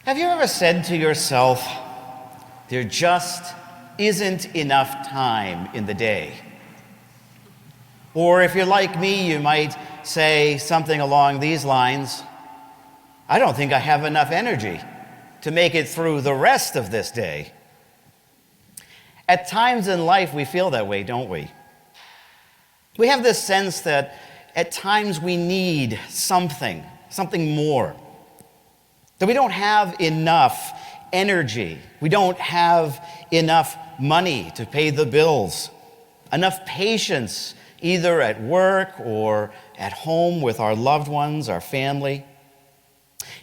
Have you ever said to yourself, there just isn't enough time in the day? Or if you're like me, you might say something along these lines, I don't think I have enough energy to make it through the rest of this day. At times in life, we feel that way, don't we? We have this sense that at times we need something more. That we don't have enough energy. We don't have enough money to pay the bills, enough patience either at work or at home with our loved ones, our family.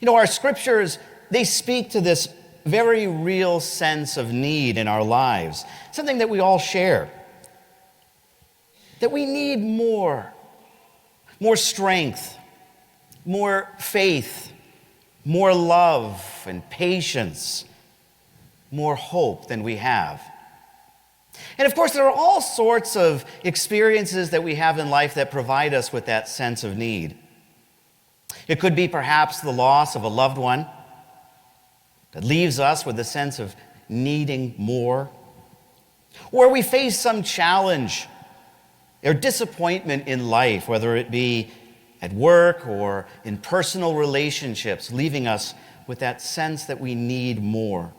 You know, our scriptures, they speak to this very real sense of need in our lives, something that we all share. That we need more strength, more faith, more love and patience, more hope than we have. And of course, there are all sorts of experiences that we have in life that provide us with that sense of need. It could be perhaps the loss of a loved one that leaves us with a sense of needing more. Or we face some challenge or disappointment in life, whether it be at work or in personal relationships, leaving us with that sense that we need more.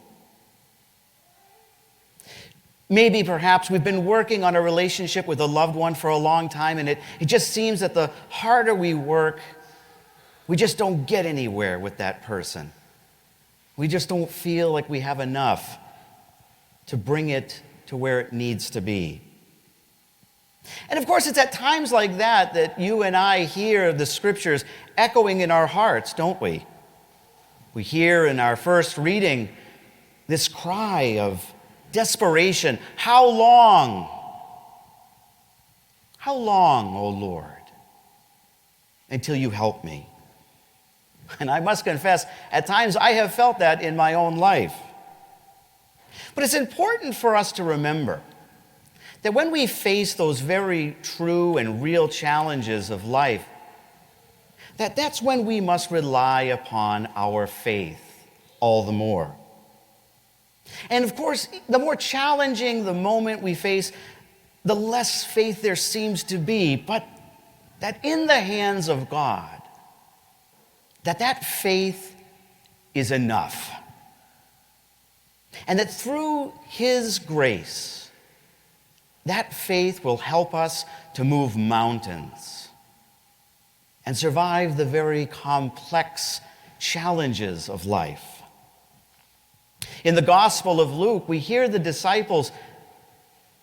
Maybe perhaps we've been working on a relationship with a loved one for a long time, and it just seems that the harder we work, we just don't get anywhere with that person. We just don't feel like we have enough to bring it to where it needs to be. And of course, it's at times like that that you and I hear the scriptures echoing in our hearts, don't we? We hear in our first reading this cry of desperation. How long? How long, O Lord, until you help me? And I must confess, at times I have felt that in my own life. But it's important for us to remember that when we face those very true and real challenges of life, that's when we must rely upon our faith all the more. And of course, the more challenging the moment we face, the less faith there seems to be, but that in the hands of God, that faith is enough. And that through His grace, that faith will help us to move mountains and survive the very complex challenges of life. In the Gospel of Luke, we hear the disciples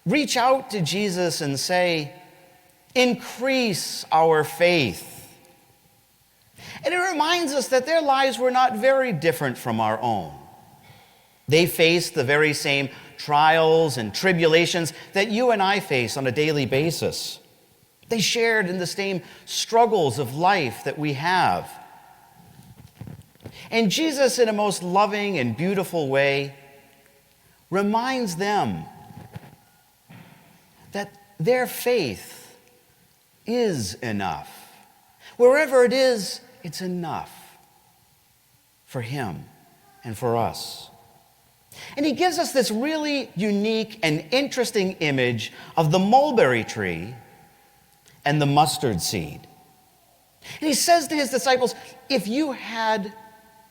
reach out to Jesus and say, increase our faith. And it reminds us that their lives were not very different from our own. They faced the very same trials and tribulations that you and I face on a daily basis. They shared in the same struggles of life that we have. And Jesus, in a most loving and beautiful way, reminds them that their faith is enough. Wherever it is, it's enough for Him and for us. And He gives us this really unique and interesting image of the mulberry tree and the mustard seed. And He says to His disciples, if you had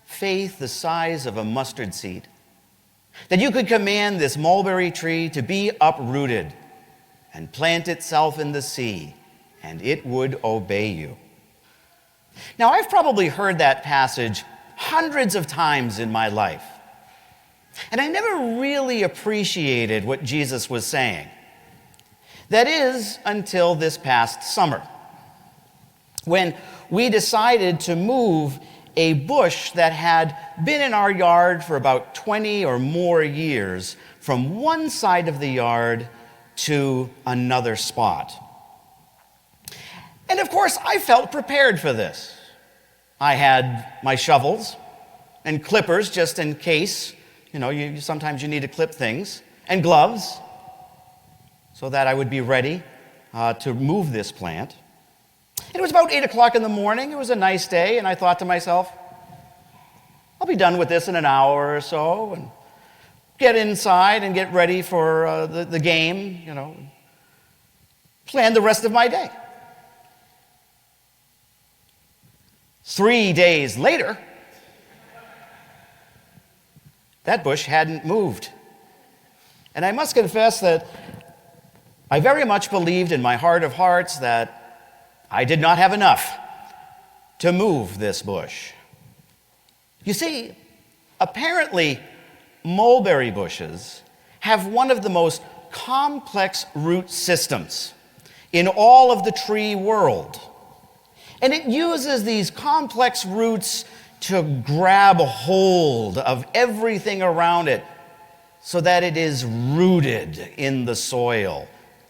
faith the size of a mustard seed, that you could command this mulberry tree to be uprooted and plant itself in the sea, and it would obey you. Now, I've probably heard that passage hundreds of times in my life. And I never really appreciated what Jesus was saying. That is, until this past summer, when we decided to move a bush that had been in our yard for about 20 or more years from one side of the yard to another spot. And of course, I felt prepared for this. I had my shovels and clippers just in case. You know, sometimes you need to clip things, and gloves, so that I would be ready to move this plant. It was about 8 o'clock in the morning. It was a nice day, and I thought to myself, I'll be done with this in an hour or so and get inside and get ready for the game, plan the rest of my day. 3 days later, that bush hadn't moved. And I must confess that I very much believed in my heart of hearts that I did not have enough to move this bush. You see, apparently, mulberry bushes have one of the most complex root systems in all of the tree world. And it uses these complex roots to grab hold of everything around it so that it is rooted in the soil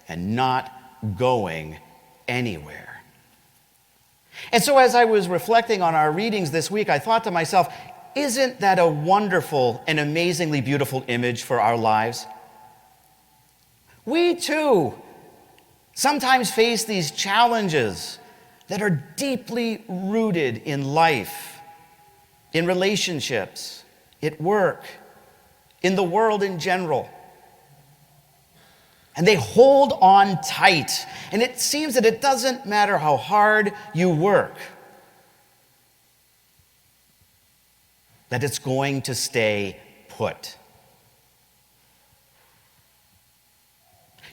and not going anywhere. And so as I was reflecting on our readings this week, I thought to myself, isn't that a wonderful and amazingly beautiful image for our lives? We too sometimes face these challenges that are deeply rooted in life, in relationships, at work, in the world in general. And they hold on tight. And it seems that it doesn't matter how hard you work, that it's going to stay put.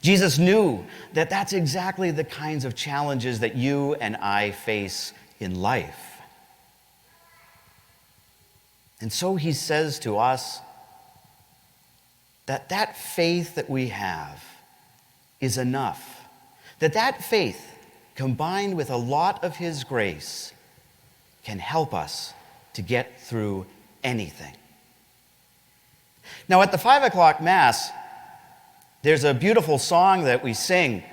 Jesus knew that that's exactly the kinds of challenges that you and I face in life. And so he says to us that that faith that we have is enough. That faith, combined with a lot of his grace, can help us to get through anything. Now, at the 5 o'clock Mass, there's a beautiful song that we sing.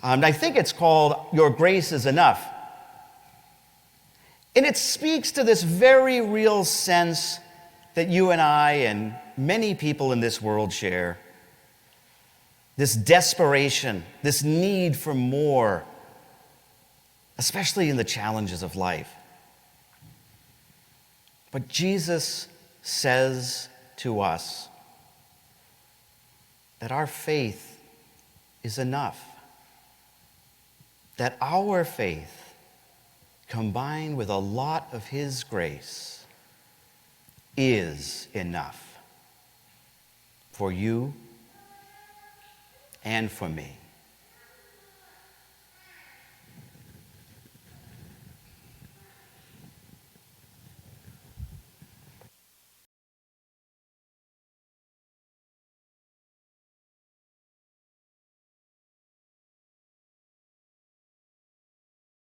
I think it's called "Your Grace is Enough." And it speaks to this very real sense that you and I and many people in this world share. This desperation, this need for more, especially in the challenges of life. But Jesus says to us that our faith is enough. That our faith, combined with a lot of his grace, is enough for you and for me.